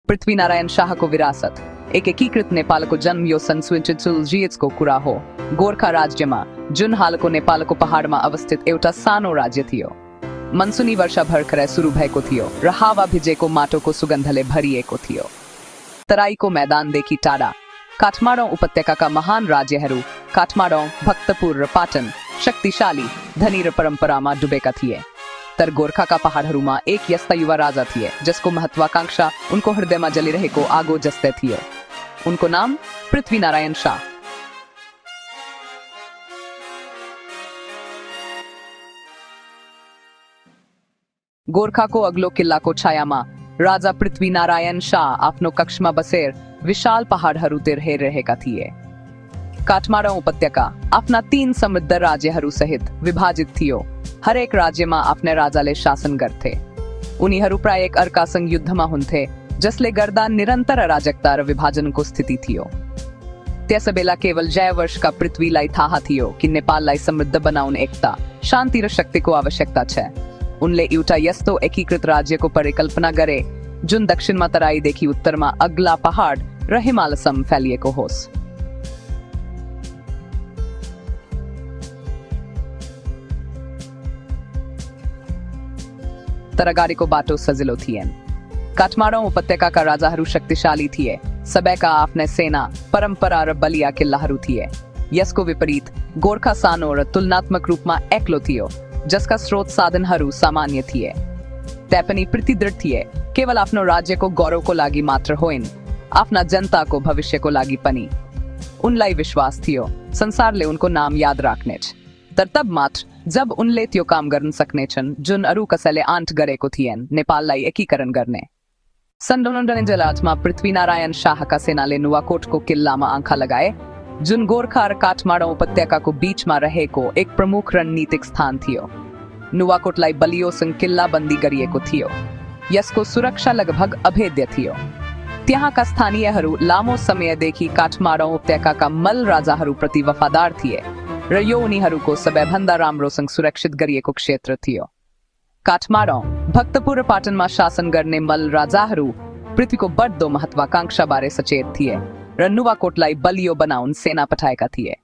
पृथ्वीनारायण शाह को विरासत एक एकीकृत नेपालको जन्म यो सन् 1946 को कुरा हो। गोर्खा राज्यमा जुन हालको नेपालको पहाडमा अवस्थित एउटा सानो राज्य थियो। मनसुनी वर्षा भर्खरै सुरु भएको थियो र हावा भिजेको माटोको सुगन्धले भरिएको थियो। तराईको मैदानदेखि टाढा काठमाडौँ उपत्यकाका महान राज्यहरू काठमाडौँ, भक्तपुर र पाटन शक्तिशाली, धनी र परम्परामा डुबेका थिए। तर गोर्खाका पहाडहरूमा एक यस्ता युवा राजा थिए जसको महत्वाकांक्षा उनको हृदयमा जलिरहेको आगो जस्तै थियो। उनको नाम पृथ्वीनारायण शाह। गोर्खाको अग्लो किल्लाको छायामा राजा पृथ्वीनारायण शाह आफ्नो कक्षमा बसेर विशाल पहाडहरूतिर हेरिरहेका थिए। काठमाडौँ उपत्यका आफ्ना 3 समृद्ध राज्यहरू सहित विभाजित थियो। हरेक राज्यमा आफ्नै राजाले शासन गर्थे। उनीहरू प्राय एक अर्कासँग युद्धमा हुन्थे, जसले गर्दा निरन्तर अराजकता र विभाजनको स्थिति थियो। त्यसबेला केवल जयवर्षका पृथ्वीलाई थाहा थियो कि नेपाललाई समृद्ध बनाउन एकता, शान्ति र शक्तिको आवश्यकता छ। उनले एउटा यस्तो एकीकृत राज्यको परिकल्पना गरे जुन दक्षिणमा तराईदेखि उत्तरमा अग्ला पहाड र हिमालसम्म फैलिएको होस्। तर अगाडिको बाटो सजिलो थिएन। काठमाडौँ उपत्यकाका राजाहरू शक्तिशाली थिए, सबैका आफ्नै सेना, परम्परा र बलिया किल्लाहरू थिए। यसको विपरीत गोर्खा सानो र तुलनात्मक रूपमा एक्लो थियो, जसका स्रोत साधनहरू सामान्य थिए। तैपनि प्रतिदृढ थिए, केवल आफ्नो राज्यको गौरवको लागि मात्र होइन, आफ्ना जनताको भविष्यको लागि पनि। उनलाई विश्वास थियो संसारले उनको नाम याद राख्नेछ, तर तब मात्र जब उनले त्यो काम गर्न सक्नेछन् जुन अरू कसैले आँट गरेको थिएन, नेपाललाई एकीकरण गर्ने। सन् 1998 मा पृथ्वीनारायण शाहका सेनाले नुवाकोटको किल्लामा आँखा लगाए, जुन गोर्खा र काठमाडौँ उपत्यकाको बीचमा रहेको एक प्रमुख रणनीतिक स्थान थियो। नुवाकोटलाई बलियोसँग किल्लाबन्दी गरिएको थियो। यसको सुरक्षा लगभग अभेद्य थियो। त्यहाँका स्थानीयहरू लामो समयदेखि काठमाडौँ उपत्यकाका मल्ल राजाहरूप्रति वफादार थिए र यो उनीहरूको सबैभन्दा राम्रोसँग सुरक्षित गरिएको क्षेत्र थियो। काठमाडौँ, भक्तपुर र पाटनमा शासन गर्ने मल्ल राजाहरू पृथ्वीको बढ्दो महत्वाकांक्षाबारे सचेत थिए र नुवाकोटलाई बलियो बनाउन सेना पठाएका थिए।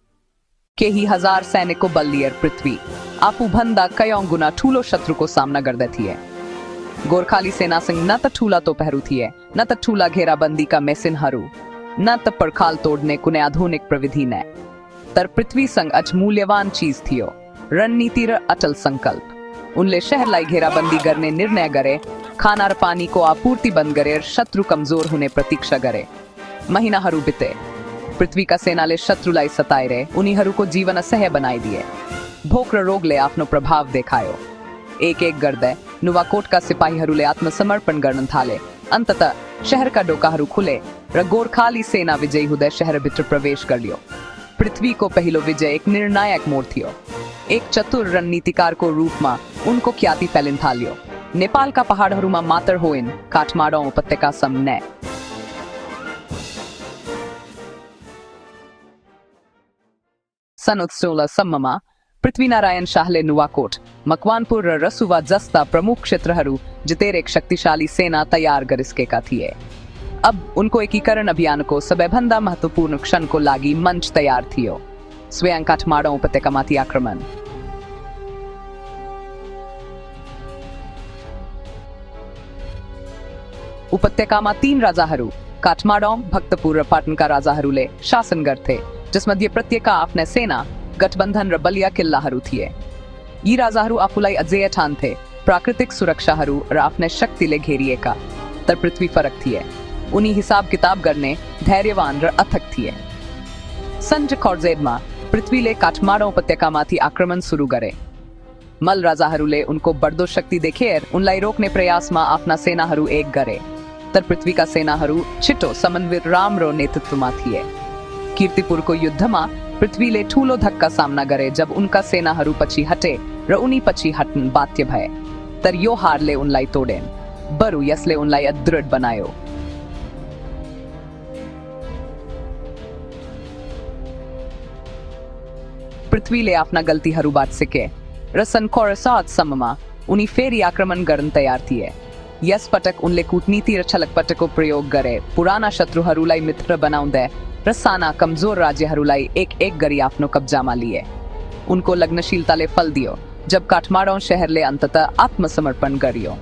केही हजार सैनिकको बल लिएर पृथ्वी आफूभन्दा कयौं गुना ठूलो शत्रुको सामना गर्दै थिए। गोर्खाली सेनासँग न त ठूला तोपहरू थिए, न त ठूला घेराबन्दीका मेसिनहरू, न त पर्खाल तोड्ने कुनै आधुनिक प्रविधि नै। तर पृथ्वीसँग अझ मूल्यवान चीज थियो, रणनीति र अटल संकल्प। उनले शहरलाई घेराबन्दी गर्ने निर्णय गरे, खाना र पानीको आपूर्ति बन्द गरेर शत्रु कमजोर हुने प्रतीक्षा गरे। महिनाहरू बिते, पृथ्वीका सेनाले शत्रुलाई सताएर उनीहरूको जीवन असह्य बनाइदिए। भोक र रोगले आफ्नो प्रभाव देखायो। एक एक गर्दै नुवाकोटका सिपाहीहरूले आत्मसमर्पण गर्न थाले। अन्ततः शहरका ढोकाहरू खुले र गोर्खाली सेना विजयी हुँदै शहरभित्र प्रवेश गर्यो। पृथ्वीको पहिलो विजय एक निर्णायक मोड थियो। एक चतुर रणनीतिकारको रूपमा उनको ख्याति फैलिन थाल्यो। नेपालका पहाडहरूमा मात्र होइन, काठमाडौँ उपत्यकासम्म नै। सन् 1916 पृथ्वीनारायण शाहले नुवाकोट, मकवानपुर र रसुवा जस्ता प्रमुख क्षेत्रहरू जितेर एक शक्तिशाली सेना तयार गरिसकेका थिए। अब उनको एकीकरण अभियानको सबैभन्दा महत्त्वपूर्ण क्षणको लागि मञ्च तयार थियो, स्वयं काठमाडौँ उपत्यकामाथि आक्रमण। उपत्यकामा 3 राजाहरू, काठमाडौँ, भक्तपुर र पाटनका राजाहरूले शासन गर्थे, जसमध्ये प्रत्येकका आफ्नै सेना, गठबन्धन र बलिया किल्लाहरू थिए। यी राजाहरू आफूलाई अजेय ठान्थे, प्राकृतिक सुरक्षाहरू र आफ्नै शक्तिले घेरिएका। तर पृथ्वी फरक थिए। उनी हिसाब किताब गर्ने, धैर्यवान र अथक थिए। सन् 1948 मा पृथ्वीले काठमाडौँ उपत्यकामाथि आक्रमण सुरु गरे। मल्ल राजाहरूले उनको बढ्दो शक्ति देखेर उनलाई रोक्ने प्रयासमा आफ्ना सेनाहरू एक गरे। तर पृथ्वीका सेनाहरू छिटो समन्वित राम्रो नेतृत्वमा थिए। कीर्तिपुरको युद्धमा पृथ्वीले ठूलो धक्का सामना गरे जब उनका सेनाहरू पछि हटे र उनी पछि हट्न बाध्य भए। तर यो हारले उनलाई तोडेन, बरु यसले उनलाई अदृढ बनायो। पृथ्वीले आफ्ना गल्तीहरूबाट सिके र सन् 1967 सम्ममा उनी फेरि आक्रमण गर्न तयार थिए। यस पटक उनले कूटनीति र छलकपटको प्रयोग गरे पुराना शत्रुहरूलाई मित्र बनाउँदै र साना कमजोर राज्यहरूलाई एक गरी आफ्नो कब्जामा लिए। उनको लग्नशीलताले फल दियो जब काठमाडौँ शहरले अन्ततः आत्मसमर्पण गरियो।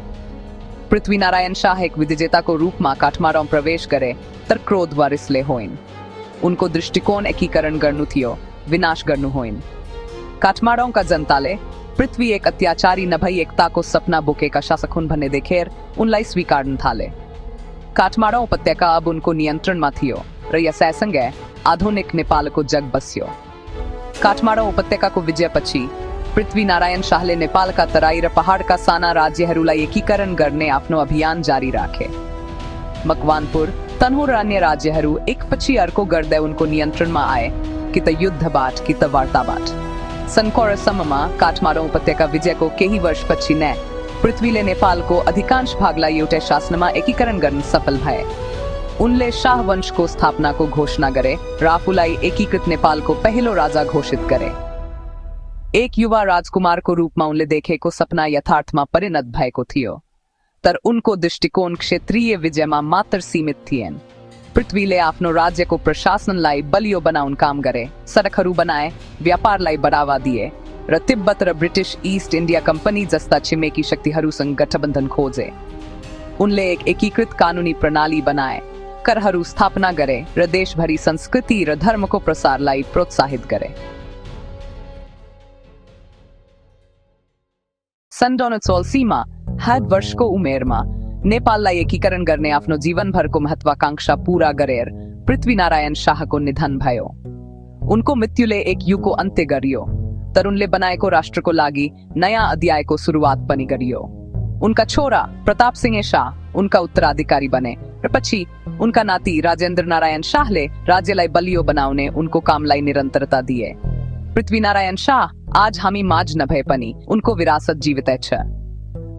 पृथ्वीनारायण शाह एक विजेताको रूपमा काठमाडौँ प्रवेश गरे तर क्रोध वा रिसले होइन। उनको दृष्टिकोण एकीकरण गर्नु थियो, विनाश गर्नु होइन। काठमाडौँका जनताले पृथ्वी एक अत्याचारी नभई एकताको सपना बोकेका शासक हुन् भन्ने देखेर उनलाई स्वीकार्न थाले। काठमाडौँ उपत्यका अब उनको नियन्त्रणमा थियो र यसैसँगै आधुनिक नेपालको जग बस्यो। काठमाडौँ उपत्यकाको विजयपछि पृथ्वीनारायण शाहले नेपालका तराई र पहाडका साना राज्यहरूलाई एकीकरण गर्ने आफ्नो अभियान जारी राखे। मकवानपुर, तनहुर र अन्य राज्यहरू एकपछि अर्को गर्दै उनको नियन्त्रणमा आए, कि त युद्धबाट कि त वार्ताबाट। सनकोरसम्ममा काठमाडौँ उपत्यका विजयको केही वर्षपछि नै पृथ्वीले नेपालको अधिकांश भागलाई एउटै शासनमा एकीकरण गर्न सफल भए। उनले शाह वंशको स्थापनाको घोषणा गरे र आफूलाई एकीकृत नेपालको पहिलो राजा घोषित गरे। एक युवा राजकुमारको रूपमा उनले देखेको सपना यथार्थमा परिणत भएको थियो, तर उनको दृष्टिकोण क्षेत्रीय विजयमा मात्र सीमित थिएन। पृथ्वीले आफ्नो राज्यको प्रशासनलाई बलियो बनाउन काम गरे, सडकहरू बनाए, व्यापारलाई बढावा दिए र तिब्बत र ब्रिटिश ईस्ट इन्डिया कम्पनी जस्ता छिमेकी शक्तिहरूसँग गठबन्धन खोजे। उनले एक एकीकृत कानुनी प्रणाली बनाए, करहरू स्थापना गरे र देशभरि संस्कृति र धर्मको प्रसारलाई प्रोत्साहित गरे। सन् 1980मा 60 वर्षको उमेरमा नेपाललाई एकीकरण गर्ने आफ्नो जीवनभरको महत्वाकांक्षा पूरा गरेर पृथ्वीनारायण शाहको निधन भयो। उनको मृत्युले एक युगको अन्त्य गरियो, तर उनले बनाएको राष्ट्रको लागि नयाँ अध्यायको सुरुवात पनि गरियो। उनका छोरा प्रताप सिंह शाह उनका उत्तराधिकारी बने र पछि उनका नाति राजेन्द्र नारायण शाहले राज्यलाई बलियो बनाउने उनको कामलाई निरन्तरता दिए। पृथ्वीनारायण शाह आज हामी माझ नभए पनि उनको विरासत जीवितै छ।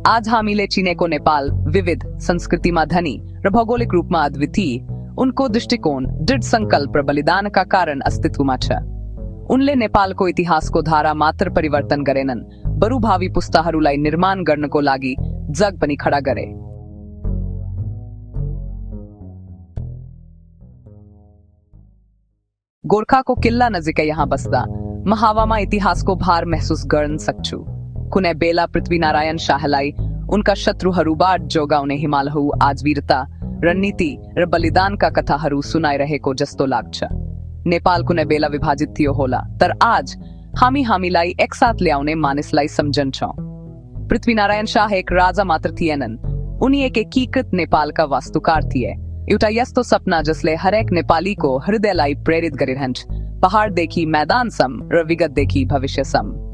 आज हामीले चिनेको नेपाल विविध संस्कृतिमा धनी र भौगोलिक रूपमा अद्वितीय, उनको दृष्टिकोण, दृढ संकल्प र बलिदानका कारण अस्तित्वमा छ। उनले नेपालको इतिहासको धारा मात्र परिवर्तन गरेनन्, बरु भावी पुस्ताहरूलाई निर्माण गर्नको लागि जग पनि खडा गरे। गोरखाको किल्ला नजिकै यहाँ बस्दा म हावामा इतिहासको भार महसुस गर्न सक्छु। कुनै बेला पृथ्वीनारायण शाहलाई उनका शत्रुहरूबाट जोगाउने हिमालहरू आज वीरता, रणनीति र बलिदानका कथाहरू सुनाइरहेको जस्तो लाग्छ। नेपाल कुनै बेला विभाजित थियो होला, तर आज हामीलाई एकसाथ ल्याउने मानिसलाई सम्झन्छौँ। पृथ्वीनारायण शाह एक राजा मात्र थिएनन्, उनी एक एकीकृत नेपालका वास्तुकार थिए। एउटा यस्तो सपना जसले हरेक नेपालीको हृदयलाई प्रेरित गरिरहन्छ, पहाडदेखि मैदानसम्म र विगतदेखि भविष्यसम्म।